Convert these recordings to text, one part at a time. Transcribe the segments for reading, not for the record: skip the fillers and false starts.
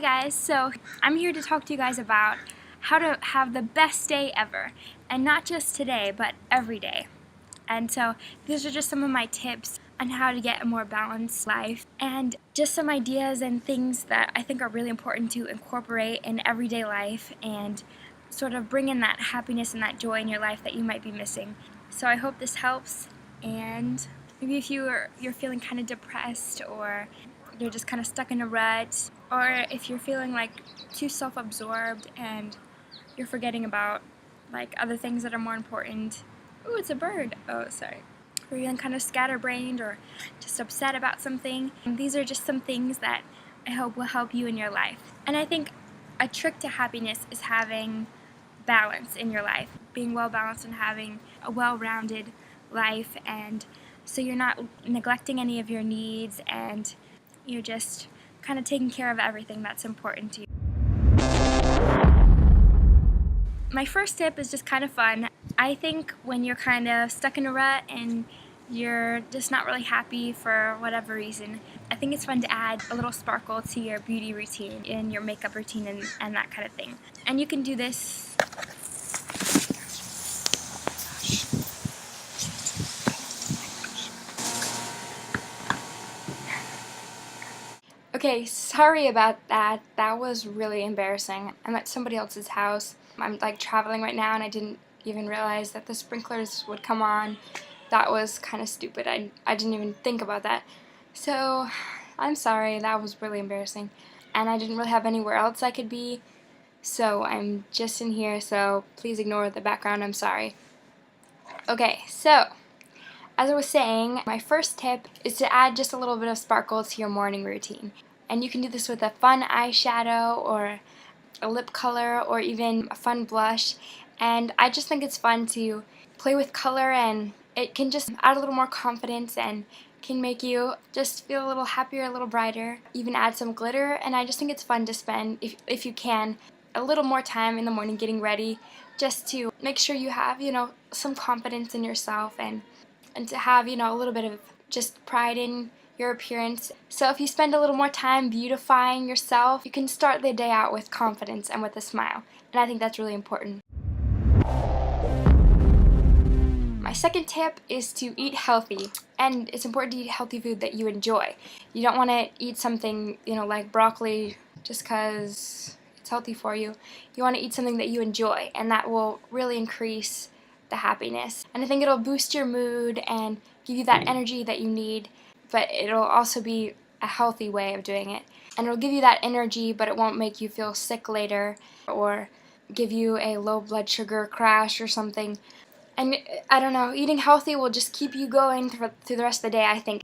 Hi guys, so I'm here to talk to you guys about how to have the best day ever, and not just today, but every day. And so these are just some of my tips on how to get a more balanced life, and just some ideas and things that I think are really important to incorporate in everyday life and sort of bring in that happiness and that joy in your life that you might be missing. So I hope this helps, and maybe if you're feeling kind of depressed, or you're just kind of stuck in a rut, or if you're feeling like too self-absorbed and you're forgetting about like other things that are more important. Ooh, it's a bird. Oh, sorry. Or you're feeling kind of scatterbrained or just upset about something. And these are just some things that I hope will help you in your life. And I think a trick to happiness is having balance in your life, being well balanced and having a well-rounded life, and so you're not neglecting any of your needs and you're just kind of taking care of everything that's important to you. My first tip is just kind of fun. I think when you're kind of stuck in a rut and you're just not really happy for whatever reason, I think it's fun to add a little sparkle to your beauty routine, in your makeup routine, and that kind of thing. And you can do this. Okay, sorry about that. That was really embarrassing. I'm at somebody else's house. I'm like traveling right now and I didn't even realize that the sprinklers would come on. That was kind of stupid. I didn't even think about that. So, I'm sorry. That was really embarrassing. And I didn't really have anywhere else I could be. So, I'm just in here, so please ignore the background. I'm sorry. Okay, so as I was saying, my first tip is to add just a little bit of sparkle to your morning routine. And you can do this with a fun eyeshadow or a lip color or even a fun blush. And I just think it's fun to play with color, and it can just add a little more confidence and can make you just feel a little happier, a little brighter. Even add some glitter, and I just think it's fun to spend, if you can, a little more time in the morning getting ready, just to make sure you have, some confidence in yourself, and to have, a little bit of just pride in your appearance. So if you spend a little more time beautifying yourself, you can start the day out with confidence and with a smile. And I think that's really important. My second tip is to eat healthy. And it's important to eat healthy food that you enjoy. You don't want to eat something, like broccoli just because it's healthy for you. You want to eat something that you enjoy, and that will really increase the happiness. And I think it'll boost your mood and give you that energy that you need, but it'll also be a healthy way of doing it. And it'll give you that energy, but it won't make you feel sick later or give you a low blood sugar crash or something. And I don't know, eating healthy will just keep you going through the rest of the day, I think.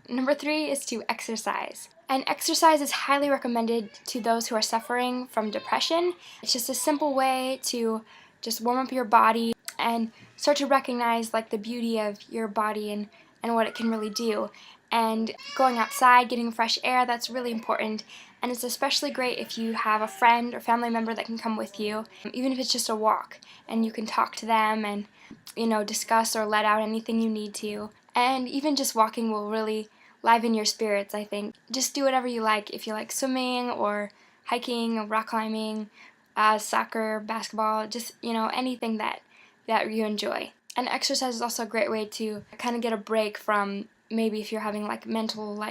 Number 3 is to exercise. And exercise is highly recommended to those who are suffering from depression. It's just a simple way to just warm up your body and start to recognize like the beauty of your body and what it can really do. And going outside, getting fresh air, that's really important. And it's especially great if you have a friend or family member that can come with you, even if it's just a walk, and you can talk to them and discuss or let out anything you need to. And even just walking will really liven your spirits, I think. Just do whatever you like. If you like swimming or hiking or rock climbing, soccer, basketball, just anything that you enjoy. And exercise is also a great way to kind of get a break from maybe if you're having like mental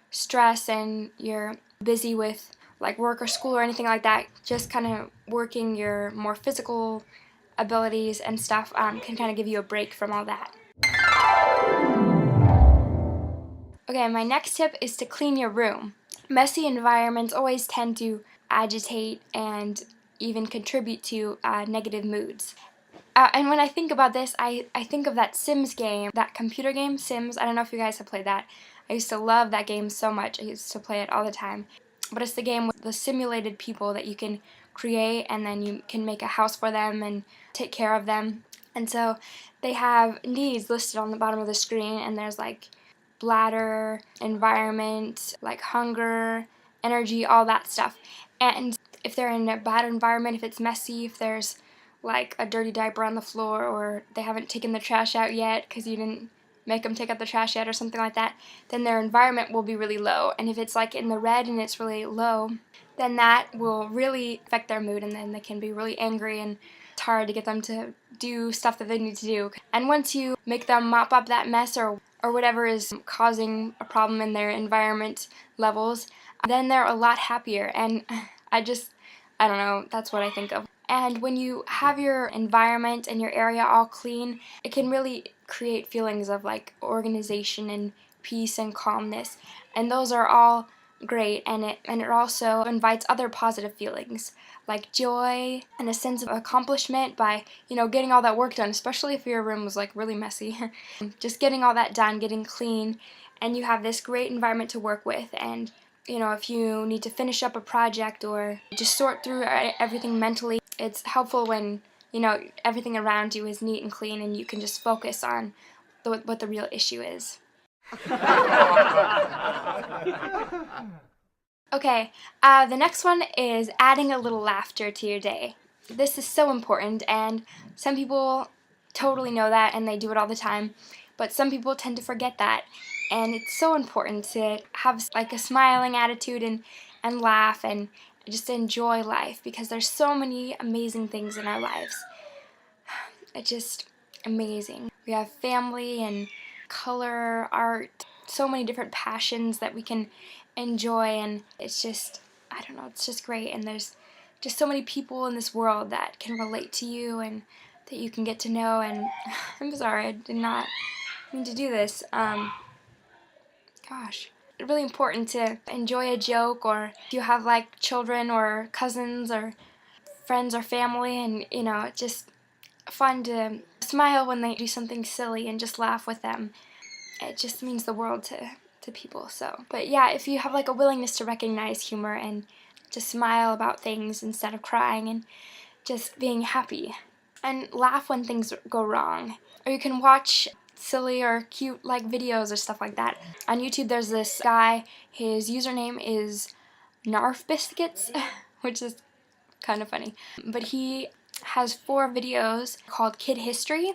stress and you're busy with like work or school or anything like that. Just kind of working your more physical abilities and stuff can kind of give you a break from all that. Okay, my next tip is to clean your room. Messy environments always tend to agitate and even contribute to negative moods. And when I think about this, I think of that Sims game, that computer game, Sims. I don't know if you guys have played that. I used to love that game so much. I used to play it all the time. But it's the game with the simulated people that you can create, and then you can make a house for them and take care of them. And so they have needs listed on the bottom of the screen, and there's like bladder, environment, like hunger, energy, all that stuff. And if they're in a bad environment, if it's messy, if there's like a dirty diaper on the floor, or they haven't taken the trash out yet because you didn't make them take out the trash yet or something like that, then their environment will be really low. And if it's like in the red and it's really low, then that will really affect their mood, and then they can be really angry, and it's hard to get them to do stuff that they need to do. And once you make them mop up that mess or whatever is causing a problem in their environment levels, then they're a lot happier. And I don't know, that's what I think of. And when you have your environment and your area all clean, it can really create feelings of like organization and peace and calmness. And those are all great, and it also invites other positive feelings like joy and a sense of accomplishment by, you know, getting all that work done, especially if your room was like really messy. Just getting all that done, getting clean, and you have this great environment to work with. And you know, if you need to finish up a project or just sort through everything mentally, it's helpful when, you know, everything around you is neat and clean and you can just focus on what the real issue is. Okay, the next one is adding a little laughter to your day. This is so important, and some people totally know that and they do it all the time, but some people tend to forget that. And it's so important to have like a smiling attitude and laugh and just enjoy life, because there's so many amazing things in our lives. It's just amazing. We have family and color, art, so many different passions that we can enjoy, and it's just, I don't know, it's just great. And there's just so many people in this world that can relate to you and that you can get to know. And I'm sorry, I did not mean to do this. Gosh. It's really important to enjoy a joke, or if you have like children or cousins or friends or family, and you know, it's just fun to smile when they do something silly and just laugh with them. It just means the world to people. So, but yeah, if you have like a willingness to recognize humor and just smile about things instead of crying and just being happy, and laugh when things go wrong. Or you can watch silly or cute like videos or stuff like that. On YouTube there's this guy, his username is Narf Biscuits, which is kind of funny. But he has 4 videos called Kid History,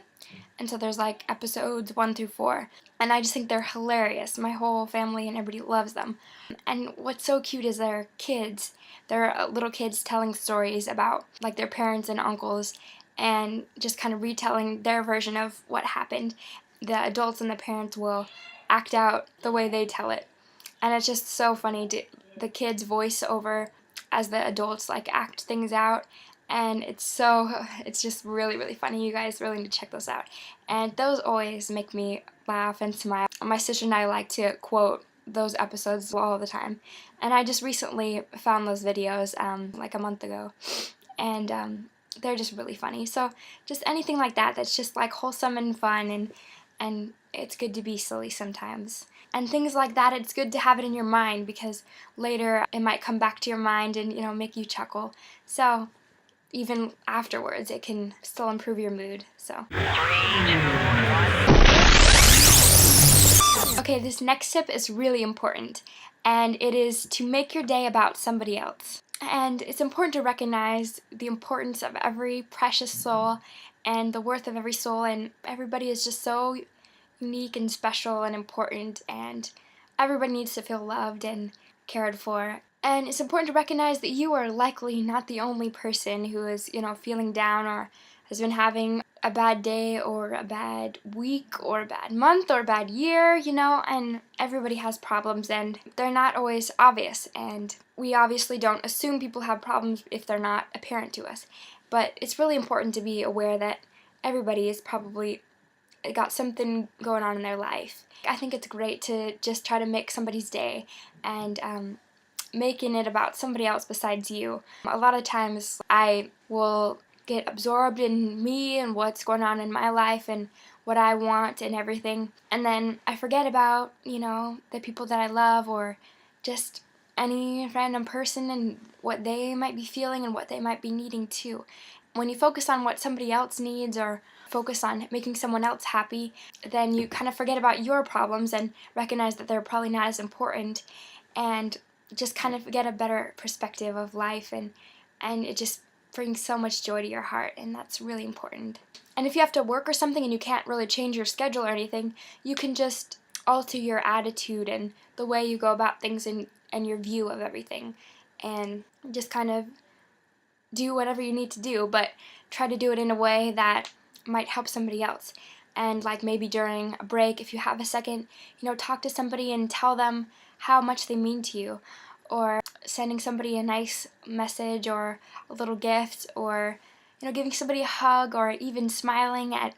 and so there's like episodes 1 through 4, and I just think they're hilarious. My whole family and everybody loves them. And what's so cute is they're kids. They're little kids telling stories about like their parents and uncles, and just kind of retelling their version of what happened. The adults and the parents will act out the way they tell it, and it's just so funny to the kids voice over as the adults like act things out, and it's just really, really funny. You guys really need to check those out, and those always make me laugh and smile. My sister and I like to quote those episodes all the time, and I just recently found those videos like a month ago, and they're just really funny. So just anything like that that's just like wholesome and fun, and it's good to be silly sometimes. And things like that, it's good to have it in your mind, because later it might come back to your mind and, you know, make you chuckle. So even afterwards, it can still improve your mood. So. Okay, this next tip is really important, and it is to make your day about somebody else. And it's important to recognize the importance of every precious soul and the worth of every soul, and everybody is just so unique and special and important, and everybody needs to feel loved and cared for. And it's important to recognize that you are likely not the only person who is, you know, feeling down or has been having a bad day or a bad week or a bad month or a bad year, you know, and everybody has problems, and they're not always obvious, and we obviously don't assume people have problems if they're not apparent to us. But it's really important to be aware that everybody is probably got something going on in their life. I think it's great to just try to make somebody's day, and making it about somebody else besides you. A lot of times I will get absorbed in me and what's going on in my life and what I want and everything, and then I forget about, you know, the people that I love, or just any random person and what they might be feeling and what they might be needing too. When you focus on what somebody else needs or focus on making someone else happy, then you kind of forget about your problems and recognize that they're probably not as important, and just kind of get a better perspective of life, and it just brings so much joy to your heart, and that's really important. And if you have to work or something and you can't really change your schedule or anything, you can just alter your attitude and the way you go about things and your view of everything, and just kind of do whatever you need to do, but try to do it in a way that might help somebody else. And like maybe during a break, if you have a second, talk to somebody and tell them how much they mean to you, or sending somebody a nice message or a little gift, or giving somebody a hug, or even smiling at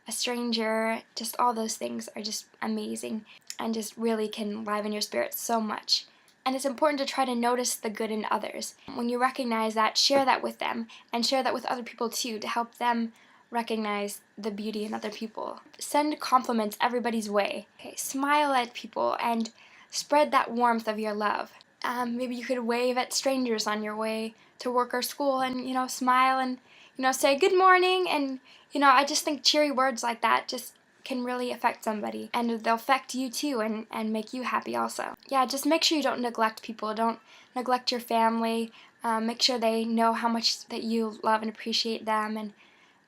a stranger. Just all those things are just amazing and just really can liven your spirits so much. And it's important to try to notice the good in others. When you recognize that, share that with them, and share that with other people too, to help them recognize the beauty in other people. Send compliments everybody's way. Okay, smile at people and spread that warmth of your love. Maybe you could wave at strangers on your way to work or school, and smile and say good morning. And I just think cheery words like that just can really affect somebody, and they'll affect you too, and make you happy also. Yeah, just make sure you don't neglect people. Don't neglect your family. Make sure they know how much that you love and appreciate them,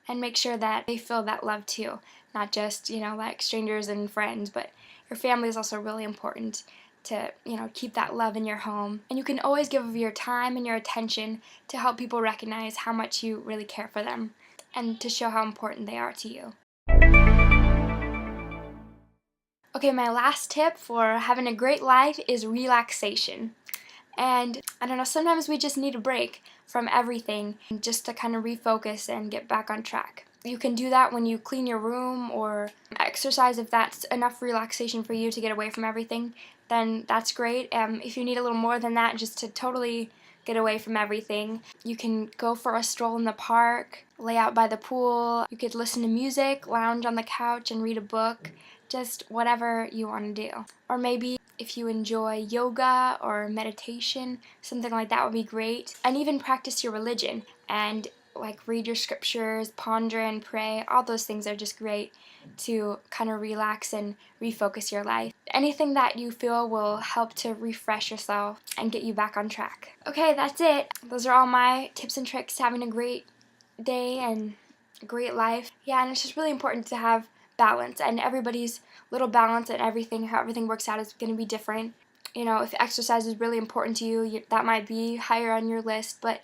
and make sure that they feel that love too. Not just, like strangers and friends, but your family is also really important to, keep that love in your home. And you can always give of your time and your attention to help people recognize how much you really care for them, and to show how important they are to you. Okay, my last tip for having a great life is relaxation. And I don't know, sometimes we just need a break from everything just to kind of refocus and get back on track. You can do that when you clean your room or exercise. If that's enough relaxation for you to get away from everything, then that's great. If you need a little more than that, just to totally get away from everything, you can go for a stroll in the park, lay out by the pool. You could listen to music, lounge on the couch and read a book, just whatever you want to do. Or maybe if you enjoy yoga or meditation, something like that would be great. And even practice your religion and like read your scriptures, ponder and pray. All those things are just great to kind of relax and refocus your life. Anything that you feel will help to refresh yourself and get you back on track. Okay, that's it. Those are all my tips and tricks to having a great day and a great life. Yeah, and it's just really important to have balance, and everybody's little balance and everything, how everything works out is going to be different. If exercise is really important to you, that might be higher on your list, but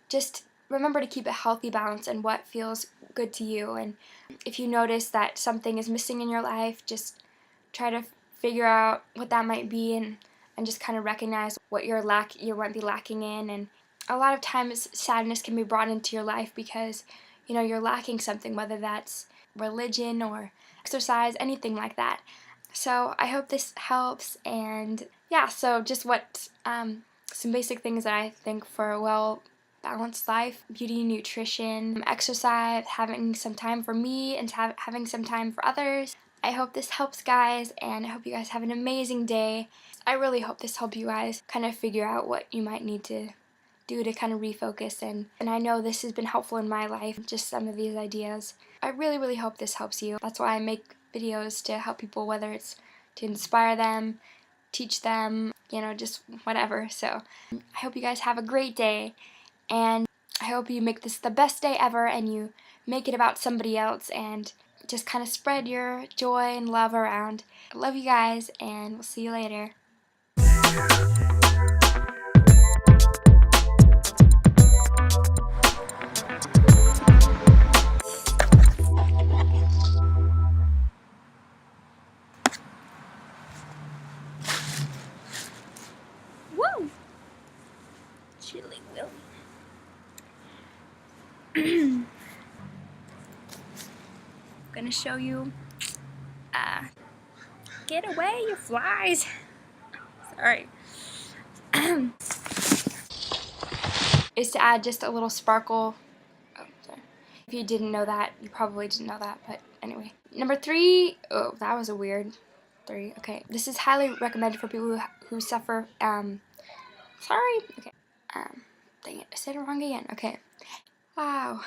just remember to keep a healthy balance and what feels good to you. And if you notice that something is missing in your life, just try to figure out what that might be, and just kind of recognize what you might be lacking in. And a lot of times sadness can be brought into your life because you're lacking something, whether that's religion or exercise, anything like that. So I hope this helps. And yeah, so just some basic things that I think for a well-balanced life: beauty, nutrition, exercise, having some time for me, and having some time for others. I hope this helps, guys, and I hope you guys have an amazing day. I really hope this helps you guys kind of figure out what you might need to do to kind of refocus, and I know this has been helpful in my life, just some of these ideas. I really, really hope this helps you. That's why I make videos, to help people, whether it's to inspire them, teach them, just whatever. So I hope you guys have a great day, and I hope you make this the best day ever, and you make it about somebody else, and just kind of spread your joy and love around. I love you guys, and we'll see you later. Woo! Chilly Willy. Gonna show you. Get away, you flies. Sorry. Is to add just a little sparkle. Oh, sorry. If you didn't know that, you probably didn't know that, but anyway. Number 3. Oh, that was a weird 3. Okay, this is highly recommended for people who suffer. Sorry. Okay. Dang it, I said it wrong again. Okay. Wow.